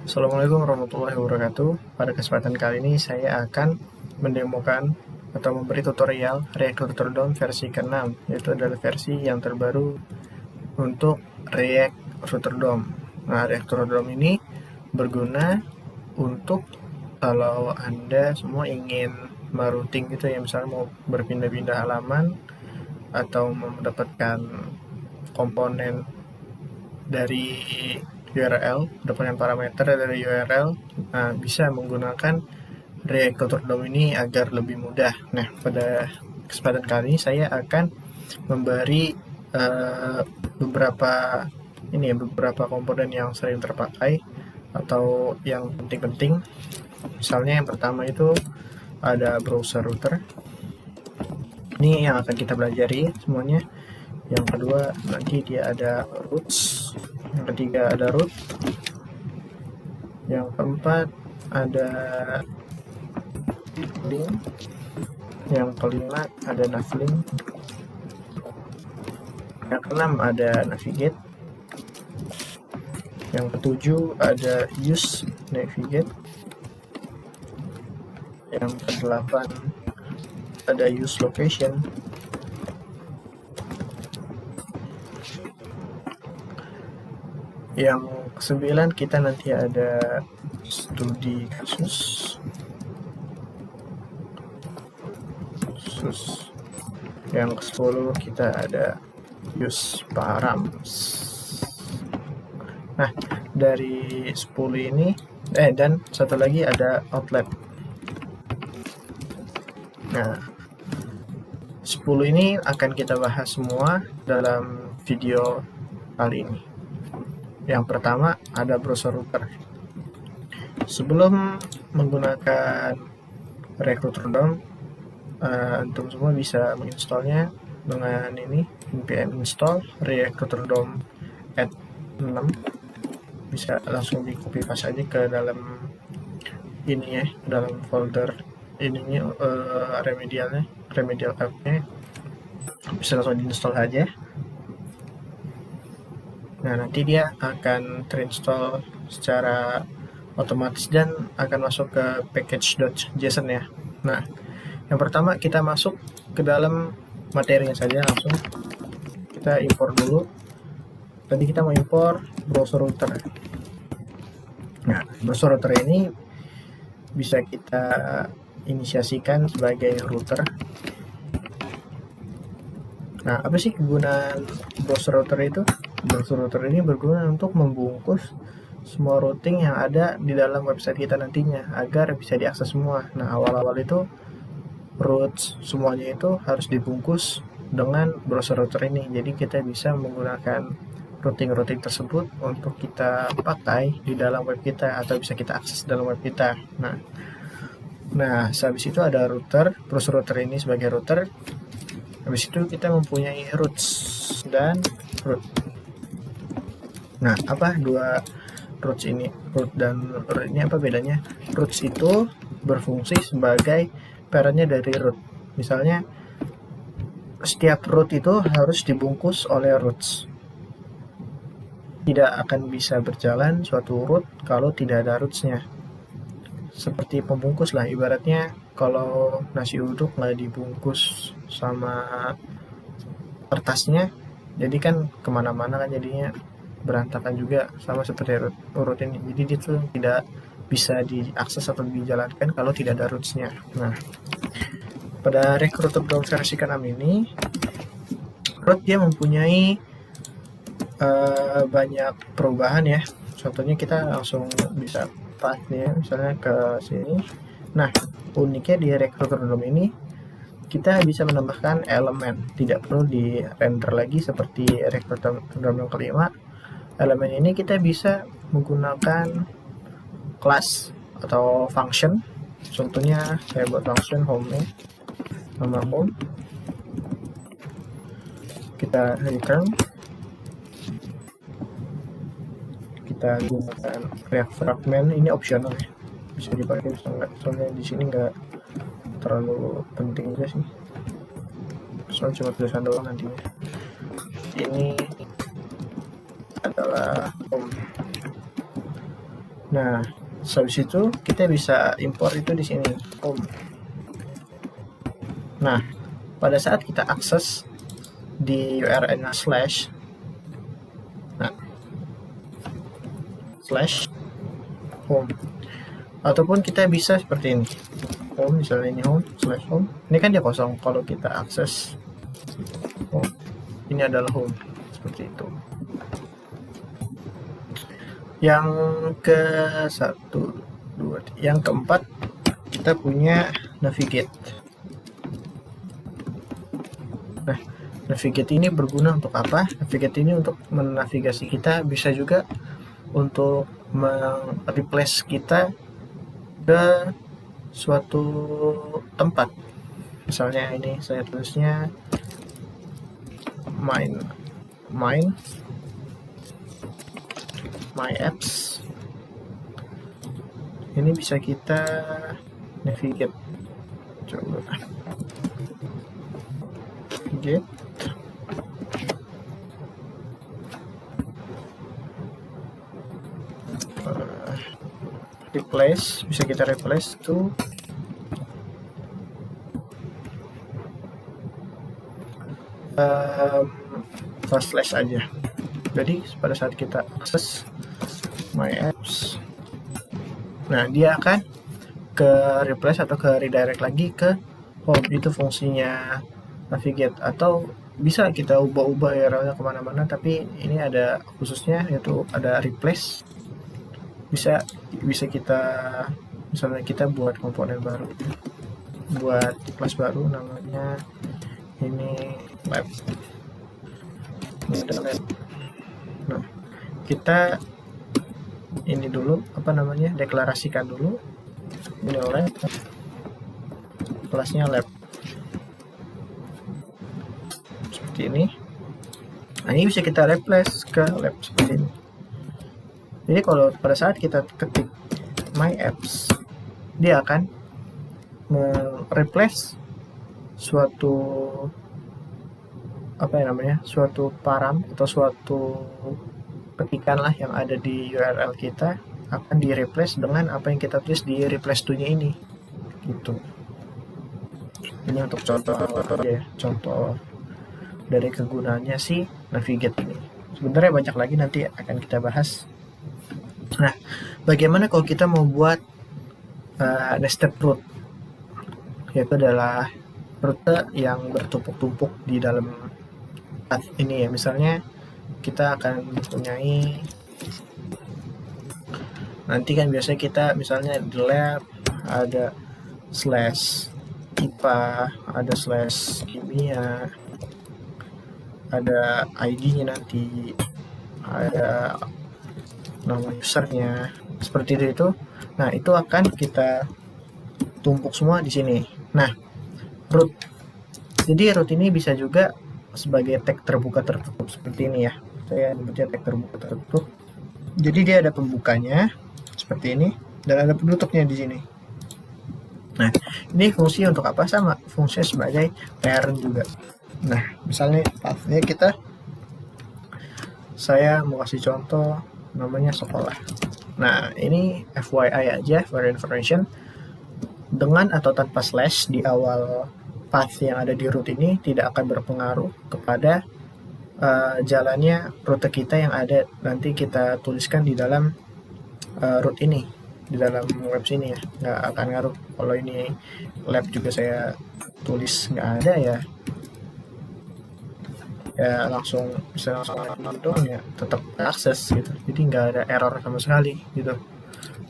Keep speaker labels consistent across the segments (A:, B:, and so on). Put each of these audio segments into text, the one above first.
A: Assalamualaikum warahmatullahi wabarakatuh. Pada kesempatan kali ini saya akan mendemokan atau memberi tutorial React Router DOM versi ke-6, yaitu adalah versi yang terbaru untuk React Router DOM. Nah, React Router DOM ini berguna untuk kalau Anda semua ingin merouting gitu ya, misalnya mau berpindah-pindah halaman atau mendapatkan komponen dari URL, mendapatkan parameter dari URL, bisa menggunakan React Router DOM ini agar lebih mudah. Nah, pada kesempatan kali ini saya akan memberi beberapa komponen yang sering terpakai atau yang penting-penting. Misalnya yang pertama itu ada browser router. Ini yang akan kita pelajari semuanya. Yang kedua nanti dia ada roots. Yang ketiga ada root. Yang keempat ada link. Yang kelima ada navlink. Yang keenam ada navigate. Yang ketujuh ada use navigate. Yang kedelapan ada use location. Yang ke-9 kita nanti ada studi kasus. Yang ke-10 kita ada use params. Nah, dari 10 ini dan satu lagi ada outlet. Nah, 10 ini akan kita bahas semua dalam video kali ini. Yang pertama ada browser router. Sebelum menggunakan React Router DOM, antum semua bisa menginstalnya dengan ini npm install React Router DOM add 6. Bisa langsung di copy paste aja ke dalam ini ya, dalam folder ininya, remedial app-nya. Bisa langsung diinstal saja. Nah, nanti dia akan terinstall secara otomatis dan akan masuk ke package.json ya. Nah, yang pertama kita masuk ke dalam materinya saja langsung. Kita import dulu. Tadi kita mau import browser router. Nah, browser router ini bisa kita inisiasikan sebagai router. Nah, apa sih kegunaan browser router itu? Browser router ini berguna untuk membungkus semua routing yang ada di dalam website kita nantinya agar bisa diakses semua. Nah, awal-awal itu routes semuanya itu harus dibungkus dengan browser router ini. Jadi kita bisa menggunakan routing tersebut untuk kita pakai di dalam web kita atau bisa kita akses dalam web kita. Nah, habis itu ada router, browser router ini sebagai router. Habis itu kita mempunyai routes dan root. Nah, apa dua roots ini? Root dan root ini apa bedanya? Roots itu berfungsi sebagai parentnya dari root. Misalnya setiap root itu harus dibungkus oleh roots. Tidak akan bisa berjalan suatu root kalau tidak ada rootsnya. Seperti pembungkus lah, ibaratnya kalau nasi uduk nggak dibungkus sama kertasnya, jadi kan kemana-mana kan jadinya berantakan juga, sama seperti root ini. Jadi itu tidak bisa diakses atau dijalankan kalau tidak ada rootsnya. Nah, pada React Router DOM versi ke-6 ini, root dia mempunyai banyak perubahan ya. Contohnya kita langsung bisa path ya, misalnya ke sini. Nah, uniknya di React Router DOM ini kita bisa menambahkan elemen, tidak perlu di render lagi seperti React Router DOM yang kelima. Elemen ini kita bisa menggunakan class atau function. Contohnya saya buat function home nya, nama home, kita return, kita gunakan React fragment. Ini optional ya, bisa dipakai bisa enggak, soalnya di sini enggak terlalu penting juga sih, soalnya cuma tulisan doang nantinya. Ini adalah home. Nah, habis itu kita bisa import itu di sini, home. Nah, pada saat kita akses di URL-nya slash, nah, slash home, ataupun kita bisa seperti ini, home, misalnya ini home slash home. Ini kan dia kosong. Kalau kita akses home, ini adalah home, seperti itu. Yang ke satu, dua, yang keempat kita punya navigate. Nah, navigate ini berguna untuk apa? Navigate ini untuk menavigasi kita, bisa juga untuk replace kita ke suatu tempat. Misalnya ini saya tulisnya my apps. Ini bisa kita navigate. Coba navigate. Replace, bisa kita replace to slash aja. Jadi pada saat kita akses my apps, nah dia akan ke replace atau ke redirect lagi ke home. Itu fungsinya navigate. Atau bisa kita ubah-ubah URL-nya kemana-mana, tapi ini ada khususnya, yaitu ada replace. Bisa kita, misalnya kita buat komponen baru, buat kelas baru, namanya ini lab. Nah, kita ini dulu, deklarasikan dulu ini lab, kelasnya lab, seperti ini. Nah, ini bisa kita replace ke lab seperti ini. Jadi kalau pada saat kita ketik my apps, dia akan mereplace suatu suatu param atau suatu ketikan lah yang ada di URL kita, akan di replace dengan apa yang kita tulis di replace to-nya ini, gitu. Ini untuk contoh dari kegunaannya si navigate ini. Sebenarnya banyak lagi, nanti akan kita bahas. Nah, bagaimana kalau kita mau buat nested route, yaitu adalah rute yang bertumpuk-tumpuk di dalam path ini ya. Misalnya kita akan mempunyai, nanti kan biasanya kita misalnya di lab ada slash IPA, ada slash kimia, ada ID-nya, nanti ada nama usernya, seperti itu. Nah, itu akan kita tumpuk semua di sini. Nah, root. Jadi root ini bisa juga sebagai tag terbuka tertutup seperti ini ya. Saya menyebutnya tag terbuka tertutup. Jadi dia ada pembukanya seperti ini dan ada penutupnya di sini. Nah, ini fungsi untuk apa? Sama, fungsinya sebagai parent juga. Nah, misalnya pathnya saya mau kasih contoh namanya sekolah. Nah, ini FYI aja, for information, dengan atau tanpa slash di awal path yang ada di root ini tidak akan berpengaruh kepada jalannya rute kita yang ada nanti kita tuliskan di dalam root ini, di dalam web sini ya. Nggak akan ngaruh. Kalau ini lab juga saya tulis nggak ada ya langsung bisa langsung doang ya, tetap akses gitu. Jadi nggak ada error sama sekali gitu.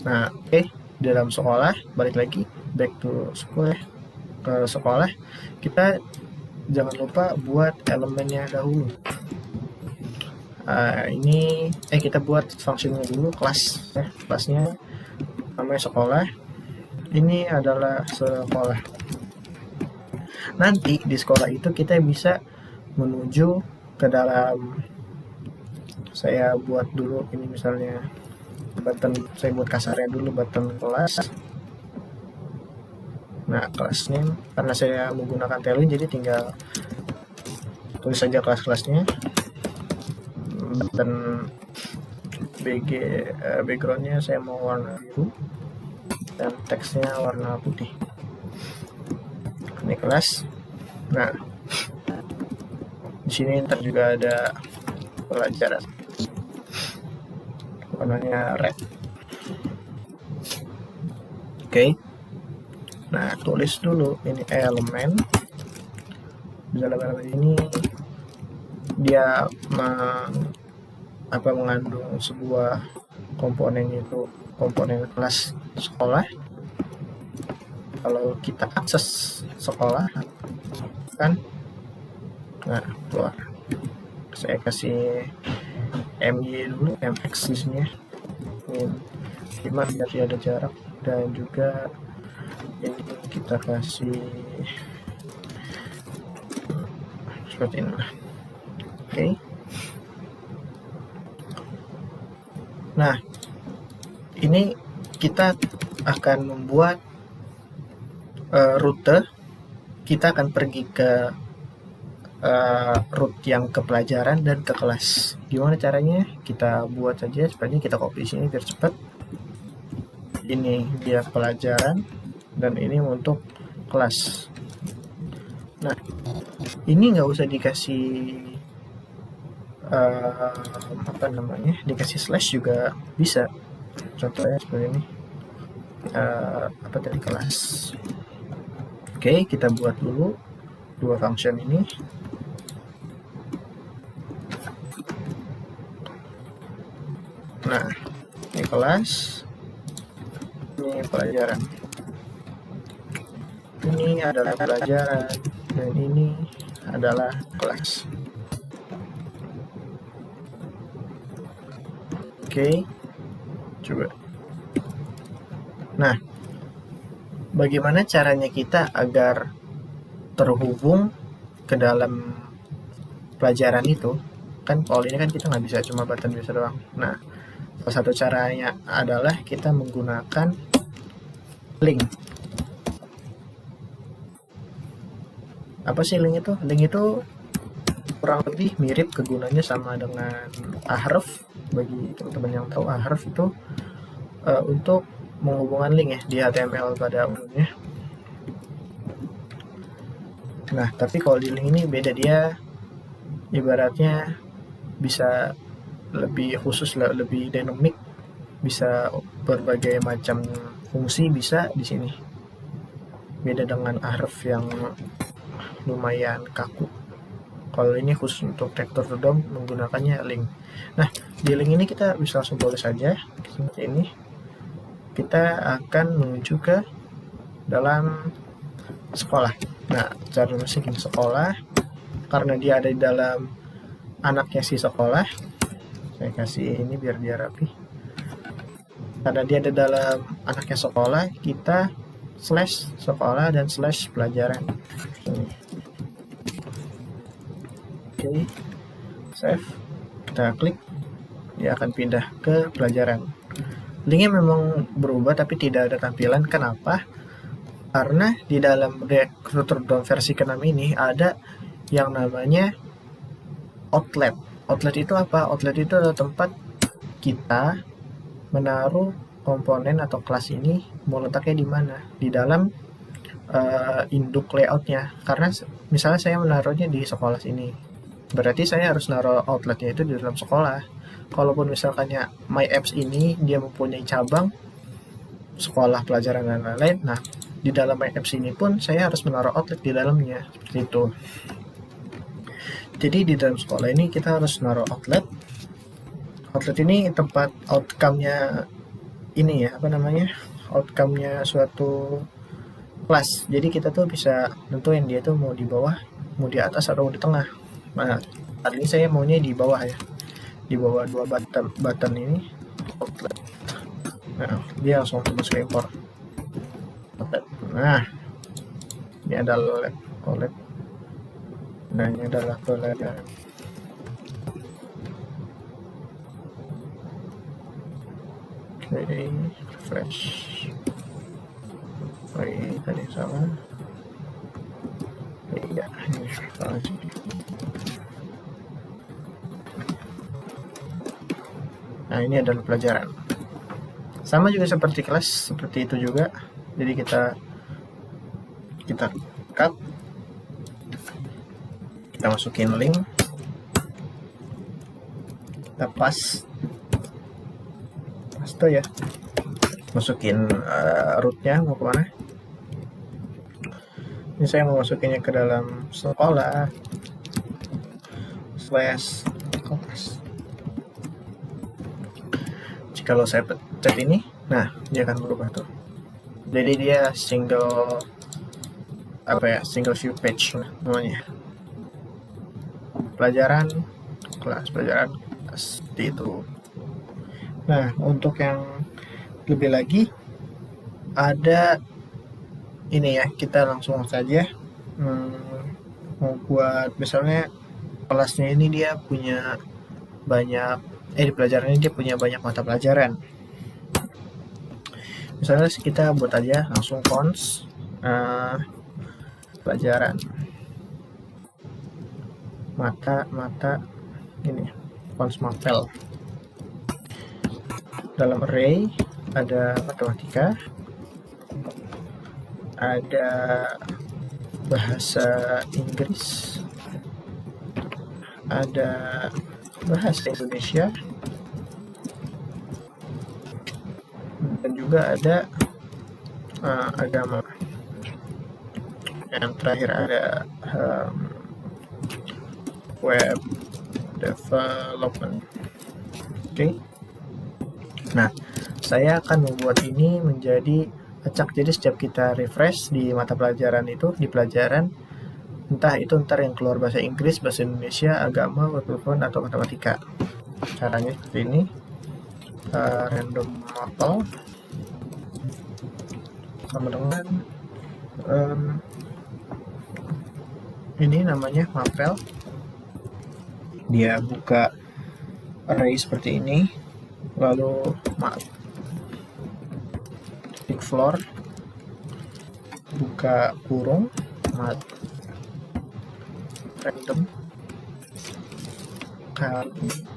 A: Nah, oke. Dalam sekolah, balik lagi back to school ya, ke sekolah, kita jangan lupa buat elemennya dahulu. Ini kita buat fungsinya dulu, kelas ya. Kelasnya namanya sekolah. Ini adalah sekolah. Nanti di sekolah itu kita bisa menuju ke dalam, saya buat dulu ini misalnya button, saya buat kasarnya dulu, button kelas. Nah, kelas name, karena saya menggunakan Tailwind jadi tinggal tulis saja kelas-kelasnya, button backgroundnya saya mau warna biru dan teksnya warna putih. Ini kelas. Nah, di sini ntar juga ada pelajaran warnanya red. Oke. Nah, tulis dulu ini elemen. Di dalam elemen ini dia mengandung sebuah komponen, itu komponen kelas sekolah. Kalau kita akses sekolah kan, nah keluar. Saya kasih MY dulu, MX di sini ya. Ini 5 biar dia ada jarak, dan juga ini kita kasih seperti ini. Oke. Nah, ini kita akan membuat rute. Kita akan pergi ke route yang ke pelajaran dan ke kelas. Gimana caranya? Kita buat saja seperti kita copy sini biar cepat. Ini dia pelajaran dan ini untuk kelas. Nah, ini nggak usah dikasih dikasih slash juga bisa. Contohnya seperti ini. Kelas. Oke, kita buat dulu dua function ini. Nah, ini kelas, ini pelajaran. Ini adalah pelajaran dan ini adalah kelas. Oke, coba. Nah, bagaimana caranya kita agar terhubung ke dalam pelajaran itu? Kan kalau ini kan kita nggak bisa, cuma button biasa doang. Nah, salah satu caranya adalah kita menggunakan link. Apa sih link itu? Link itu kurang lebih mirip kegunaannya sama dengan Ahref. Bagi teman-teman yang tahu, Ahref itu untuk menghubungkan link ya di HTML pada umumnya. Nah, tapi kalau di link ini beda, dia ibaratnya bisa lebih khusus, lebih dinamik, bisa berbagai macam fungsi bisa di sini. Beda dengan Ahref yang lumayan kaku. Kalau ini khusus untuk Reactor to DOM menggunakannya link. Nah, di link ini kita bisa langsung tulis saja seperti ini. Kita akan menuju ke dalam sekolah. Nah, cara masukin sekolah, karena dia ada di dalam anaknya si sekolah, saya kasih ini biar dia rapi. Karena dia ada dalam anaknya sekolah, kita slash sekolah dan slash pelajaran. Oke, save, kita klik, dia akan pindah ke pelajaran. Linknya memang berubah tapi tidak ada tampilan. Kenapa? Karena di dalam Reactor DOM versi ke-6 ini ada yang namanya outlet. Outlet itu apa? Outlet itu adalah tempat kita menaruh komponen atau kelas ini, mau letaknya di mana? Di dalam induk layoutnya. Karena misalnya saya menaruhnya di sekolah sini, berarti saya harus naruh outletnya itu di dalam sekolah. Kalaupun misalkannya My Apps ini dia mempunyai cabang sekolah, pelajaran dan lain-lain, nah di dalam My Apps ini pun saya harus menaruh outlet di dalamnya, seperti itu. Jadi di dalam sekolah ini kita harus naruh outlet. Outlet ini tempat outcome-nya ini ya, outcome-nya suatu kelas. Jadi kita tuh bisa tentuin dia tuh mau di bawah, mau di atas, atau di tengah. Nah, kali ini saya maunya di bawah ya, di bawah dua button ini outlet. Nah, dia langsung masuk ke import outlet. Nah, ini adalah outlet. Nah, ini adalah pelajaran. Oke, refresh. Oke, tadi salah. Iya, ini salah sih. Nah, ini adalah pelajaran. Sama juga seperti kelas, seperti itu juga. Jadi kita cut, kita masukin link, kita paste ya, masukin rootnya mau kemana. Ini saya mau masukinnya ke dalam sekolah /kelas. Kalau saya pencet ini, nah dia akan berubah tuh. Jadi dia single view page namanya. Pelajaran kelas, seperti itu. Nah, untuk yang lebih lagi ada ini ya, kita langsung saja mau buat misalnya kelasnya ini dia punya banyak di pelajaran ini dia punya banyak mata pelajaran. Misalnya kita buat aja langsung cons pelajaran mata ini, cons mapel. Dalam array ada matematika, ada bahasa Inggris, ada bahasa Indonesia, dan juga ada agama. Yang terakhir ada web development. Oke. Nah, saya akan membuat ini menjadi acak. Jadi setiap kita refresh di mata pelajaran itu, di pelajaran entah yang keluar bahasa Inggris, bahasa Indonesia, agama, web development, atau matematika. Caranya seperti ini. Random mapel sama dengan ini namanya mapel. Dia buka array seperti ini, lalu tick floor, buka kurung, random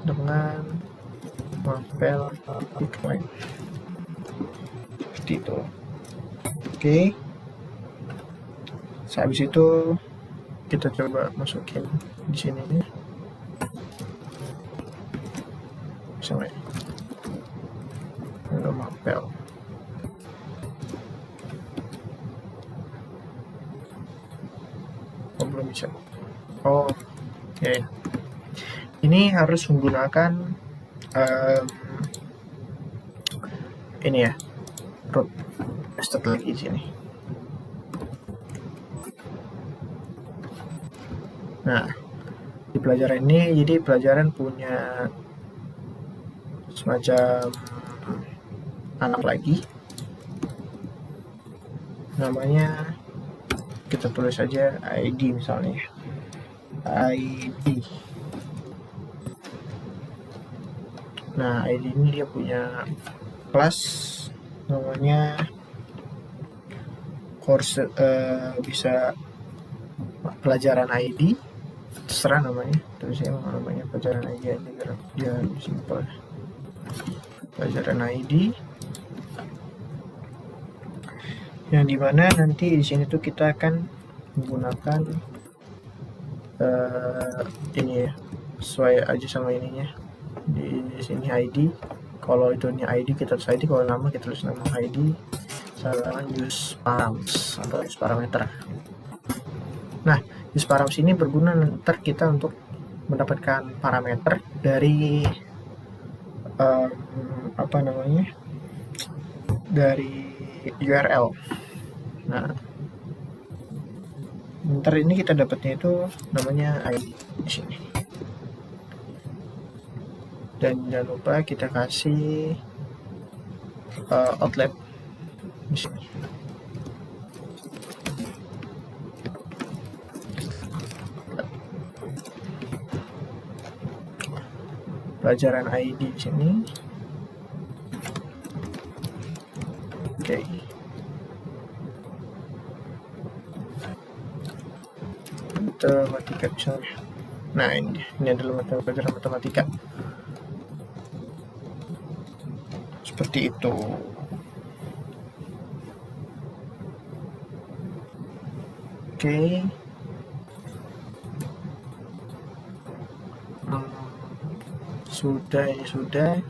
A: dengan mapel tick seperti itu. Oke. Habis itu kita coba masukin di sini nih. Misalnya random mapel. Belum bisa. Ini harus menggunakan ini ya, root. Start lagi di sini. Nah, di pelajaran ini, jadi pelajaran punya semacam anak lagi. Namanya kita tulis saja ID misalnya. ID. Nah, ID ini dia punya kelas namanya course, bisa pelajaran ID, terserah namanya, tapi saya mau namanya pelajaran ID aja biar dia lebih simpel. Pelajaran ID yang dimana nanti di sini tuh kita akan menggunakan ini ya, sesuai aja sama ininya. Di sini ID, kalau itu ini ID kita tulis ID, kalau nama kita tulis nama ID, sama use params atau use parameter. Nah, use params ini berguna ntar kita untuk mendapatkan parameter dari dari URL. Nah, ntar ini kita dapatnya itu namanya ID di sini. Dan jangan lupa kita kasih outlet di sini. Pelajaran ID di sini. Oke. Matematika misalnya. Nah, ini adalah pelajaran matematika. seperti itu. Oke. Sudah, ini sudah.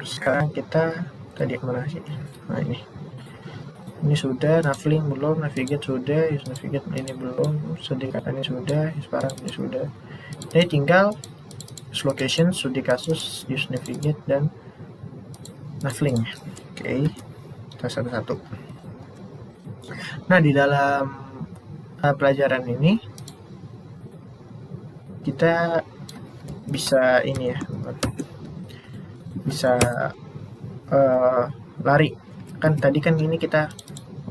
A: Sekarang kita tadi kemana sih? Nah, ini sudah, navlink belum, navigate sudah, use navigate ini belum, Sudika ini sudah, sekarang ini sudah. Ini tinggal use location, studi kasus, use navigate, dan navlink. Oke, kita satu-satu. Nah, di dalam pelajaran ini kita bisa ini ya, bisa lari. Kan tadi kan ini kita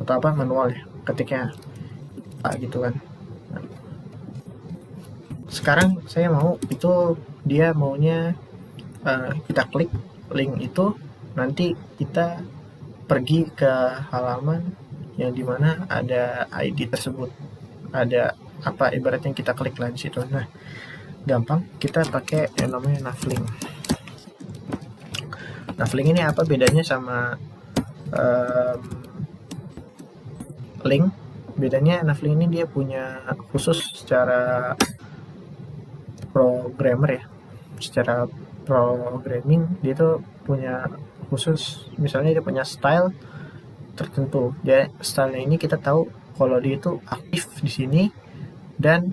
A: atau apa manual ya, ketiknya gitu kan. Nah, sekarang saya mau itu dia maunya kita klik link itu, nanti kita pergi ke halaman yang dimana ada ID tersebut, ada apa ibaratnya kita klik lah di situ. Nah, gampang, kita pakai yang namanya navlink. Navlink ini apa bedanya sama link? Bedanya navlink ini dia punya khusus secara programmer ya, secara programming dia tuh punya khusus, misalnya dia punya style tertentu. Dia stylenya ini kita tahu kalau dia itu aktif di sini, dan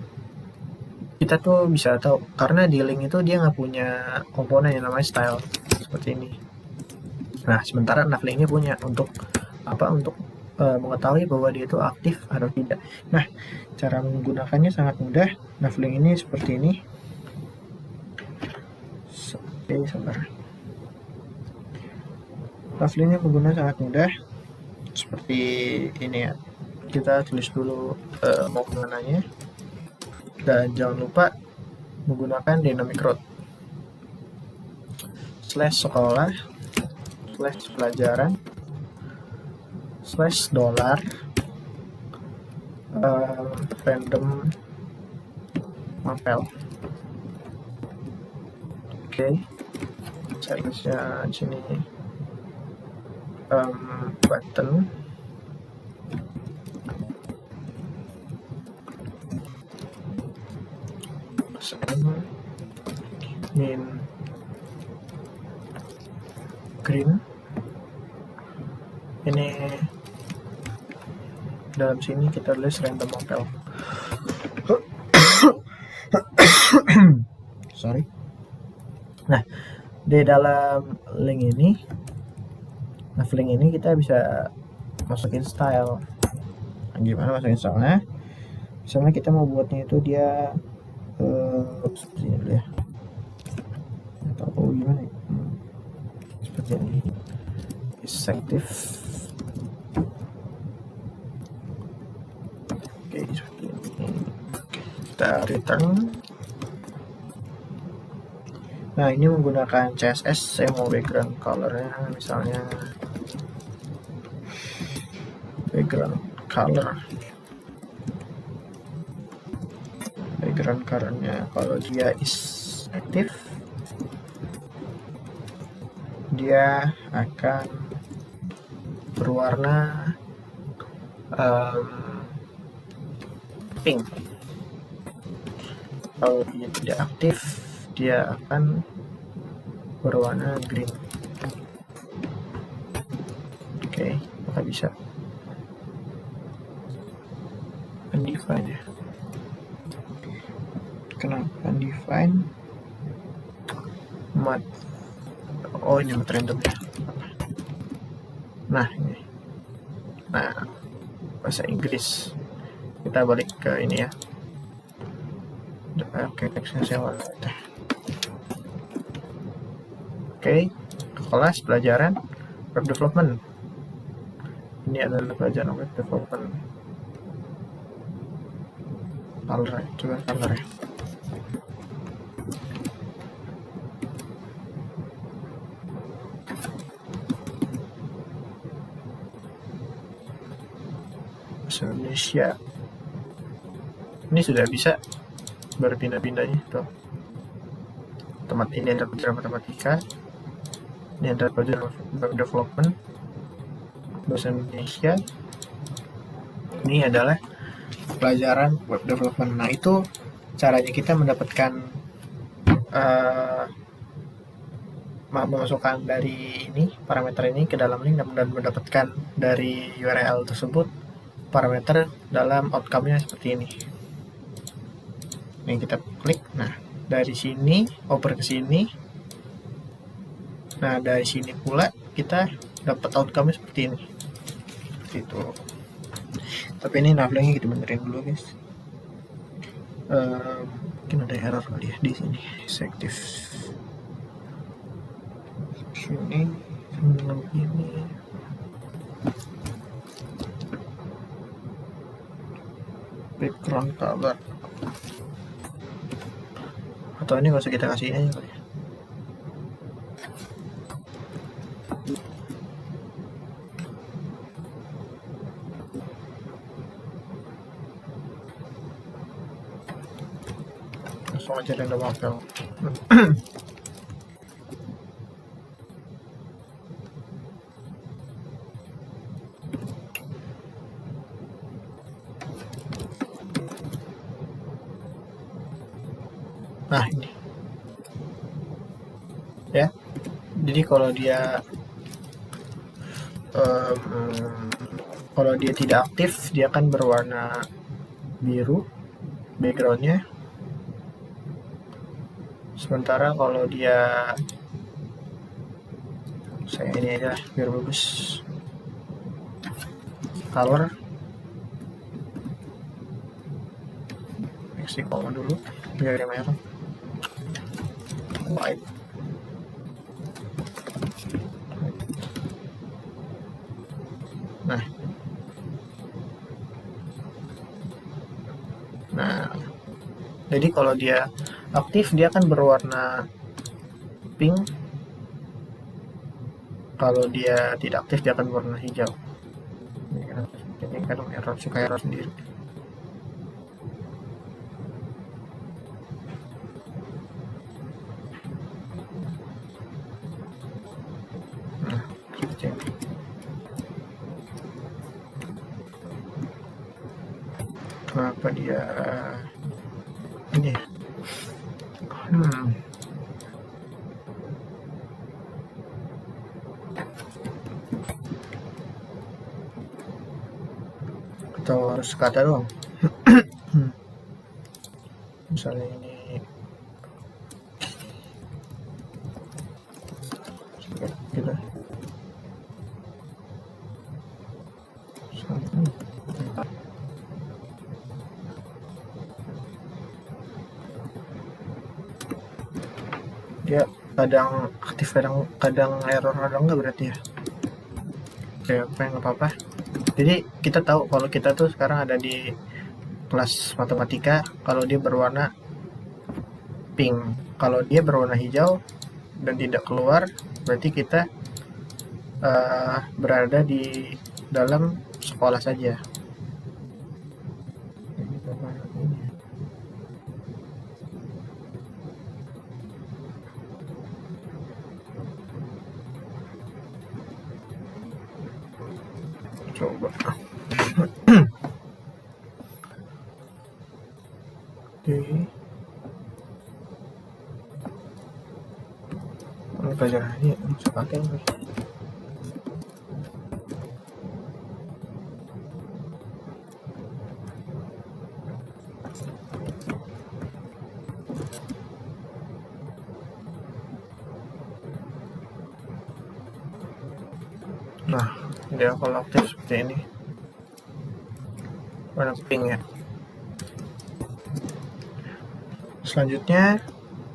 A: kita tuh bisa tahu karena di link itu dia nggak punya komponen yang namanya style seperti ini. Nah, sementara navlink ini punya untuk apa? Untuk mengetahui bahwa dia itu aktif atau tidak. Nah, cara menggunakannya sangat mudah. Navlink ini seperti ini. Oke, sabar. Navlink ini menggunakan sangat mudah. Seperti ini ya. Kita tulis dulu mau kemananya. Dan jangan lupa menggunakan dynamic route. /sekolah /pelajaran $, random mapel. Oke, saya tulisnya di sini button min green. Ini dalam sini kita tulis random mapel. Sorry. Nah, di dalam link ini, navlink ini kita bisa masukin style. Nah, gimana masukin stylenya? Misalnya kita mau buatnya itu dia seperti ini dulu ya, atau gimana ya? Seperti ini, is active. Oke, seperti ini. Kita return. Nah, ini menggunakan CSS. Saya mau background colornya misalnya background colornya kalau dia is active, dia akan berwarna pink. Kalau dia tidak aktif, dia akan berwarna green. Oke, maka bisa undefined ya. Kenapa undefined? Mat. Oh, ini mat random ya. Nah, ini. Nah, bahasa Inggris. Kita balik ke ini ya. Oke, teksnya saya warna itu. Oke, kelas pelajaran web development. Ini adalah pelajaran web development. Color, coba color ya. Bahasa Indonesia. Ini sudah bisa berpindah-pindahnya tuh. ini adalah pelajaran matematika, ini adalah pelajaran web development bahasa Indonesia, ini adalah pelajaran web development. Nah, itu caranya kita mendapatkan memasukkan dari ini parameter ini ke dalam link dan mendapatkan dari URL tersebut parameter dalam outcome-nya seperti ini. Ini kita klik. Nah, dari sini oper ke sini. Nah, dari sini pula kita dapat outcome-nya seperti ini. Itu. Tapi ini navigasinya kita benerin dulu, guys. Mungkin ada error kali ya di sini. Selektif. Sini ini. Background color. Atau ini nggak usah kita kasih aja kali ya. Langsung aja random apel. Nah, ini ya, jadi kalau dia tidak aktif dia akan berwarna biru backgroundnya, sementara kalau dia, saya ini aja biar bagus, color isi koma dulu biar merah, white. Nah, jadi kalau dia aktif dia akan berwarna pink, kalau dia tidak aktif dia akan berwarna hijau. Ini kadang error, suka error sendiri. Nah, kita cek. Kenapa dia ini? Atau harus kata dong. Misalnya ini gitu. Dia kadang aktif, kadang error, kadang enggak berarti ya. Oke, nggak apa-apa. Jadi kita tahu kalau kita tuh sekarang ada di kelas matematika, kalau dia berwarna pink, kalau dia berwarna hijau dan tidak keluar, berarti kita berada di dalam sekolah saja. Coba. Oke. Ini pelajaran ini bisa pakai nih. Nah, dia kalau aktif seperti ini, warna pink ya. Selanjutnya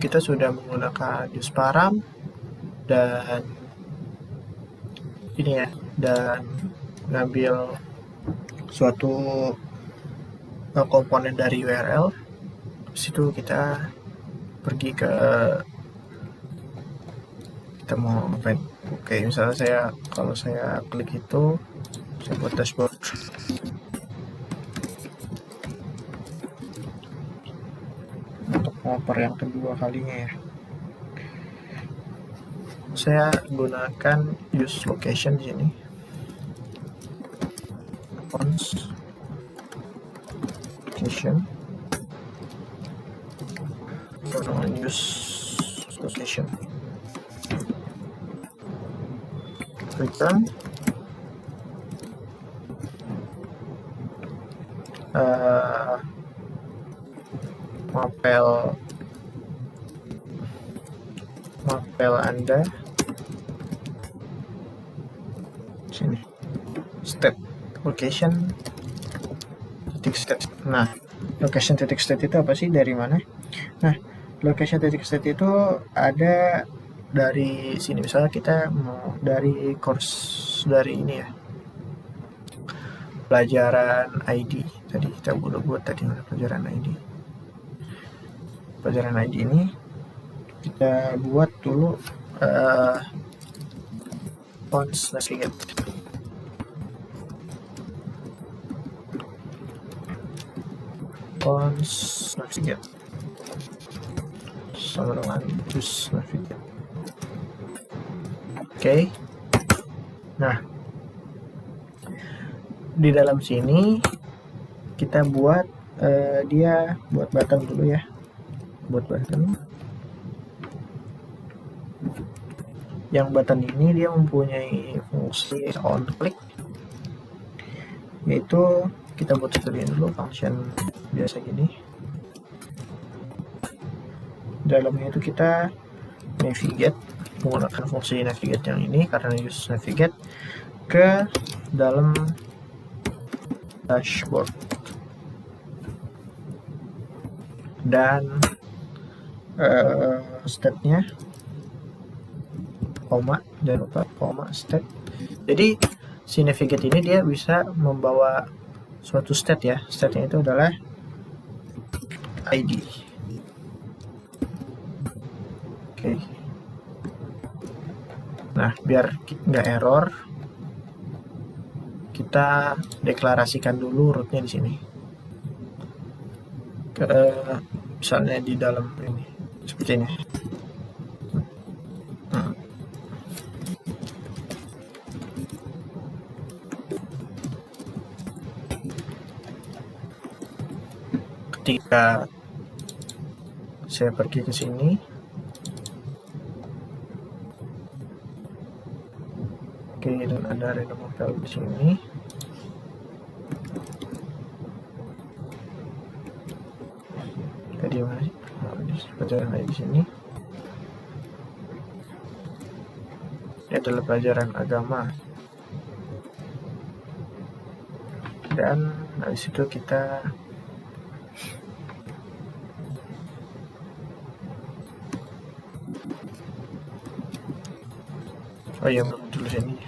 A: kita sudah menggunakan use param dan ini ya, dan ngambil suatu komponen dari URL. Habis itu kita pergi ke, kita mau ngapain? Oke, misalnya kalau saya klik itu, saya buat dashboard. Untuk oper yang kedua kalinya ya. saya gunakan use location di sini. Fonts location, use location, return mapel Anda sini, state location titik state. Nah, location titik state itu apa sih, dari mana? Nah, location titik state itu ada dari sini. Misalnya kita mau dari course, dari ini ya, pelajaran ID tadi kita buat tadi pelajaran ID. Pelajaran ID ini kita buat dulu fonts navigate. Fonts navigate sama dengan use navigate. Oke. Nah, di dalam sini kita buat dia buat button dulu ya. Buat button. Yang button ini dia mempunyai fungsi on click, yaitu kita buat seperti ini dulu, function biasa gini. Dalamnya itu kita navigate, menggunakan fungsi navigate yang ini karena use navigate ke dalam dashboard, dan state-nya koma, jangan lupa koma state. Jadi si navigate ini dia bisa membawa suatu state ya. State-nya itu adalah ID. Oke. Nah, biar nggak error, kita deklarasikan dulu rootnya di sini. Misalnya di dalam ini seperti ini. Ketika saya pergi ke sini, oke, dan ada random mapel di sini. Tadi mana sih? Pelajaran di sini. Ini adalah pelajaran agama. Dan dari situ kita belum tulis ini.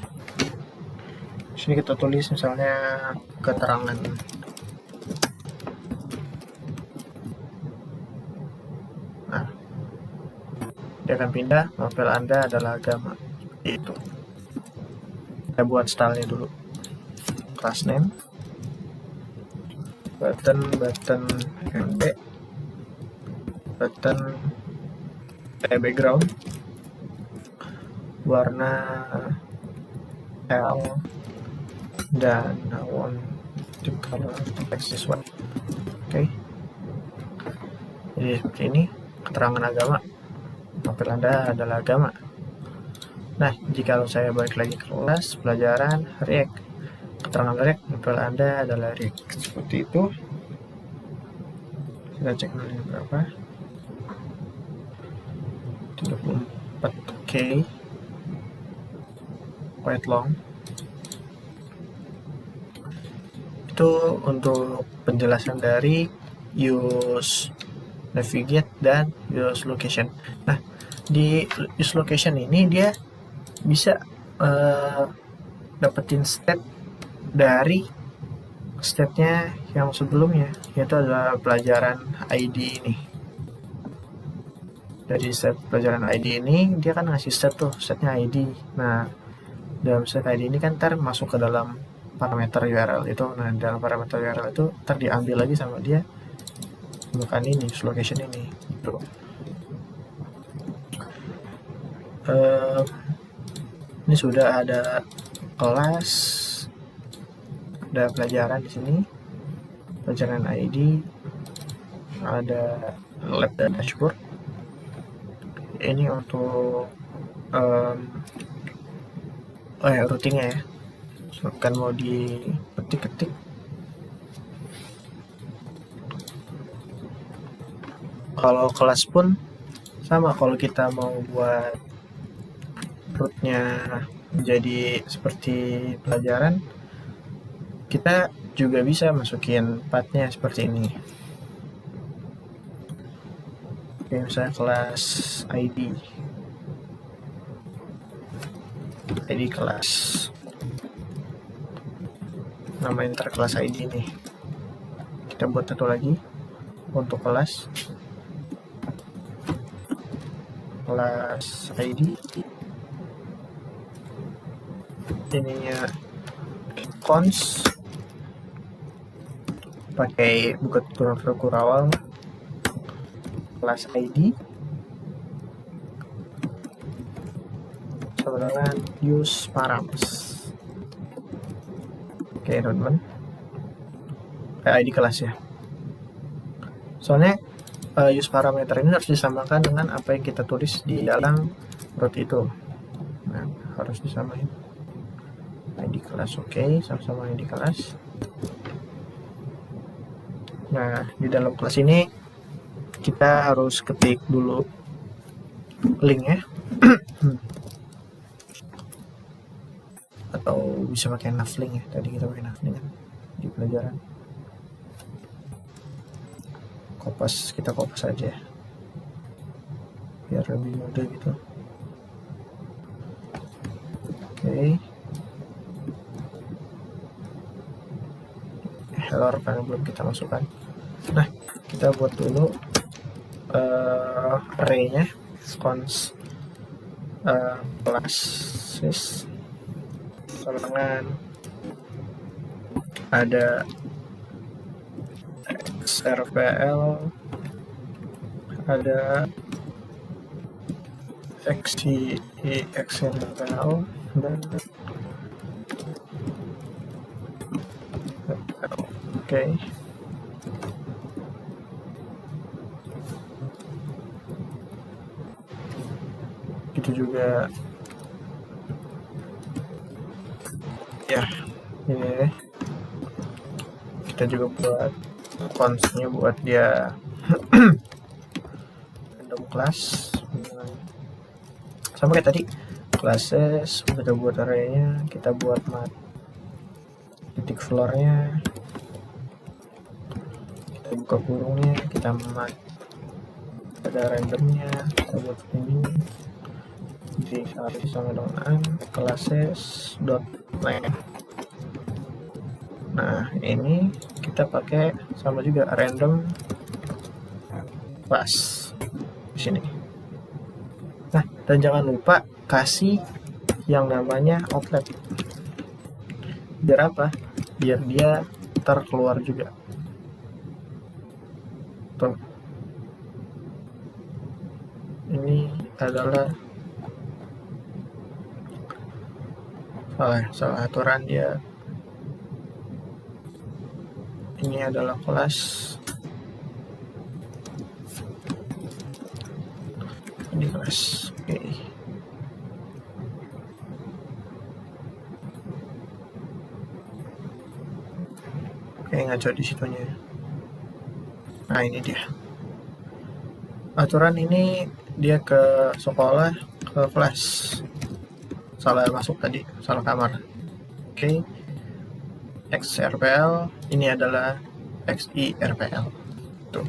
A: Sini kita tulis misalnya keterangan. Nah, dia akan pindah, mapel Anda adalah agama. Itu. Kita buat stylenya dulu. Class name, button MB, button background, warna L, dan I want to color text this one. Oke. Jadi seperti ini, keterangan agama, mapel Anda adalah agama. Nah, jika saya balik lagi ke kelas pelajaran React, keterangan React, mapel Anda adalah React. Seperti itu. Kita cek dulu ini berapa. 34K, quite long. Itu untuk penjelasan dari use navigate dan use location. Nah, di use location ini dia bisa dapetin state dari state-nya yang sebelumnya, yaitu adalah pelajaran ID ini. Dari set pelajaran ID ini dia kan ngasih state tuh, setnya ID. Nah, dalam set ID ini kan ntar masuk ke dalam parameter URL itu. Nah, dalam parameter URL itu ntar diambil lagi sama dia, bukan ini, location ini gitu. Ini sudah ada kelas, ada pelajaran di sini, pelajaran ID, ada lab dan dashboard. Ini untuk routingnya ya, kan mau dipetik-ketik. Kalau kelas pun sama, kalau kita mau buat rootnya menjadi seperti pelajaran, kita juga bisa masukin pathnya seperti ini. Oke, misalnya kelas ID kelas, nama enter kelas ID nih, kita buat satu lagi untuk kelas ID, ininya cons, pakai buka kurawal kelas ID sama dengan use params. Oke, teman-teman, ID kelas ya, soalnya use parameter ini harus disamakan dengan apa yang kita tulis di dalam root itu. Nah, harus disamain. ID kelas, oke, sama-sama ID kelas. Nah, di dalam kelas ini kita harus ketik dulu linknya atau bisa pakai navlink ya, tadi kita pakai navlink kan di pelajaran. Kita kopas aja biar lebih mudah gitu. Oke. Error karena belum kita masukkan. Nah, kita buat dulu array-nya cons classes sama dengan ada XRPL, ada XRPL dan oke. Itu juga ya, ini kita juga buat consnya buat dia random class sama kayak tadi classes. Kita buat array-nya, kita buat titik floor-nya, kita buka kurungnya, kita ada randomnya, kita buat ini jadi harus sama dengan classes.length. Nah, ini kita pakai sama juga random class di sini. Nah, dan jangan lupa kasih yang namanya outlet. Biar apa? Biar dia terkeluar juga. Tuh. Ini adalah salah aturan dia. Ini adalah kelas, ini kelas. Oke. Oke, ngaco di situnya. Nah, ini dia aturan. Ini dia ke sekolah, ke kelas, salah masuk tadi, salah kamar. Oke. XRPL, ini adalah XIRPL tuh.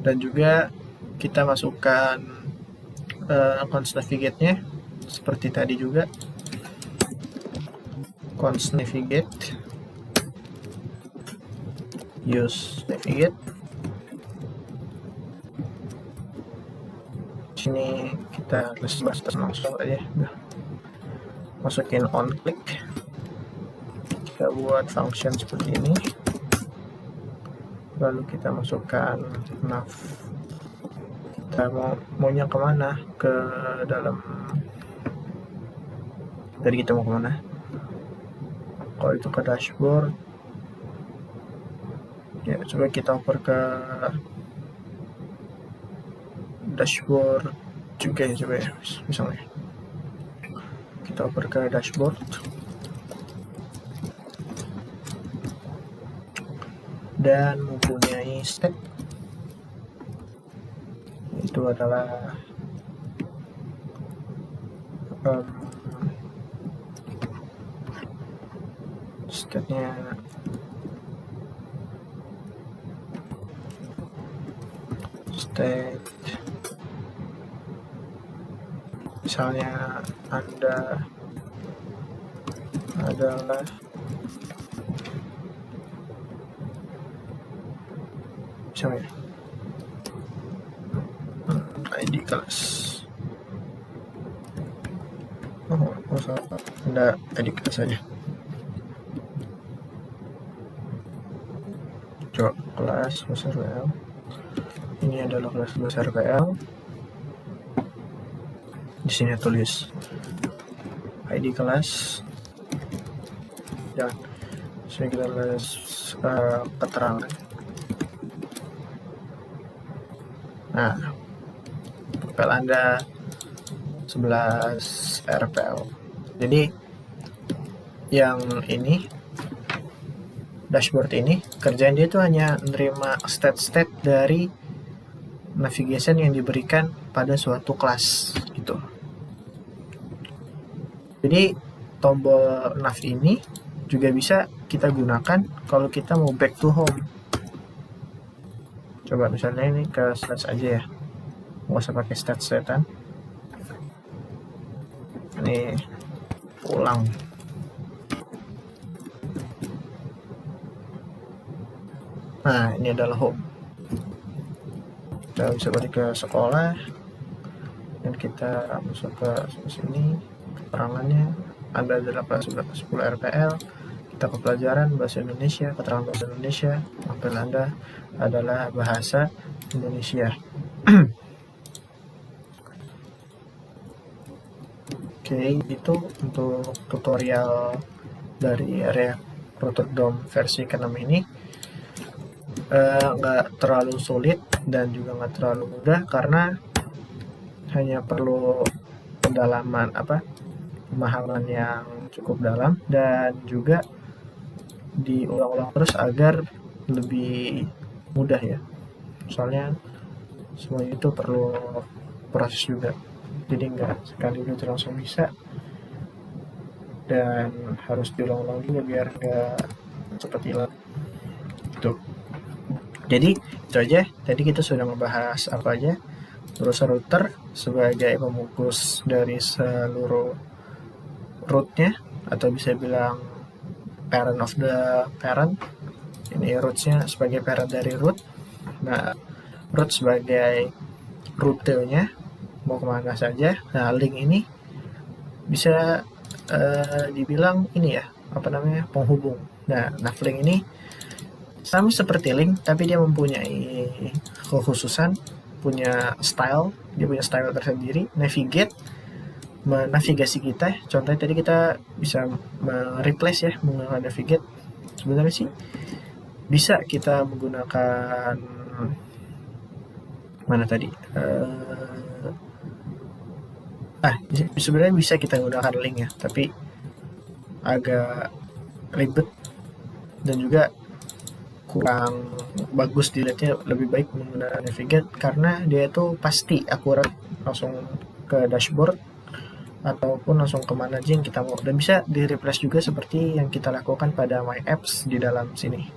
A: Dan juga kita masukkan cons navigate-nya seperti tadi juga, cons navigate, use navigate. Sini kita bahas langsung aja, masukin on click. Kita buat function seperti ini, lalu kita masukkan nav kita maunya kemana, ke dalam, tadi kita mau kemana, kalau itu ke dashboard ya, coba kita oper ke dashboard juga ya, coba ya, misalnya kita oper ke dashboard dan mempunyai state, itu adalah state-nya state, misalnya Anda adalah misalnya ID kelas, Anda ID kelas saja, coba kelas besar WL, ini adalah kelas besar WL, di sini tulis ID kelas, jangan, sini kita tulis keterangan. Nah, RPL Anda 11 RPL. Jadi yang ini dashboard ini kerjaan dia itu hanya menerima state-state dari navigation yang diberikan pada suatu kelas gitu. Jadi tombol nav ini juga bisa kita gunakan kalau kita mau back to home. Coba misalnya ini ke stats aja ya, nggak usah pakai stats setan. Ini ulang. Nah, ini adalah home. Kita bisa balik ke sekolah dan kita masuk ke sini, keterangannya Anda adalah kelas 10 RPL, kita ke pelajaran bahasa Indonesia, keterangan bahasa Indonesia, RPL Anda adalah bahasa Indonesia. Oke, itu untuk tutorial dari React Router DOM versi ke-6 ini. Nggak terlalu sulit dan juga nggak terlalu mudah, karena hanya perlu pemahaman yang cukup dalam dan juga diulang-ulang terus agar lebih mudah ya. Soalnya semuanya itu perlu proses juga, jadi nggak sekali itu langsung bisa dan harus diulang-ulang juga biar nggak cepat hilang gitu. Jadi itu aja, tadi kita sudah membahas apa aja browser router sebagai pembungkus dari seluruh rootnya, atau bisa bilang parent of the parent. Ini rootsnya sebagai parent dari root. Nah, root sebagai rutenya mau kemana saja. Nah, link ini bisa dibilang ini ya, penghubung. Nah, navlink ini sama seperti link, tapi dia mempunyai kekhususan, punya style, dia punya style tersendiri. Navigate, menavigasi kita. Contohnya tadi kita bisa replace ya menggunakan navigate. Sebenarnya sih bisa kita menggunakan mana tadi? Sebenarnya bisa kita menggunakan link ya, tapi agak ribet dan juga kurang bagus dilihatnya. Lebih baik menggunakan navigate karena dia itu pasti akurat, langsung ke dashboard ataupun langsung kemana aja yang kita mau, dan bisa di replace juga seperti yang kita lakukan pada My Apps di dalam sini,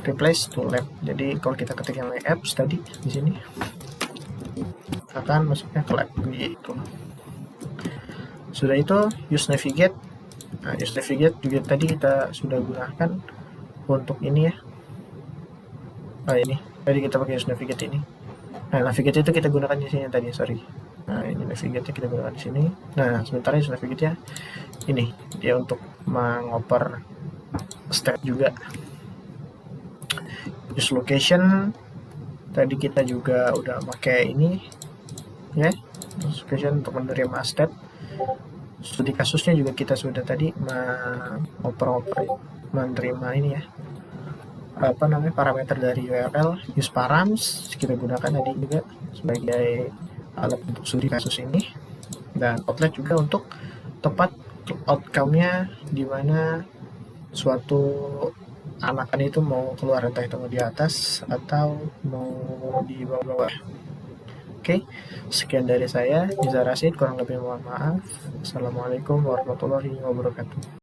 A: replace to lab. Jadi kalau kita ketik yang My Apps tadi di sini akan masuknya ke lab gitu. Sudah itu use navigate. Nah, use navigate juga tadi kita sudah gunakan untuk ini ya. Ini tadi kita pakai use navigate ini. Nah, navigate itu kita gunakan di sini tadi, sorry. Nah, ini navigate kita gunakan di sini. Nah, sementara use navigate-nya ini dia untuk mengoper step juga. Use location Tadi kita juga udah pakai ini ya, notification untuk menerima step. Studi kasusnya juga kita sudah tadi menerima ini ya, parameter dari URL. Use params kita gunakan tadi juga sebagai alat untuk studi kasus ini, dan outlet juga untuk tepat outcome-nya di mana suatu anakan itu mau keluar, entah itu mau di atas atau mau di bawah. Oke, sekian dari saya, Nizar Rashid, kurang lebih mohon maaf. Assalamualaikum warahmatullahi wabarakatuh.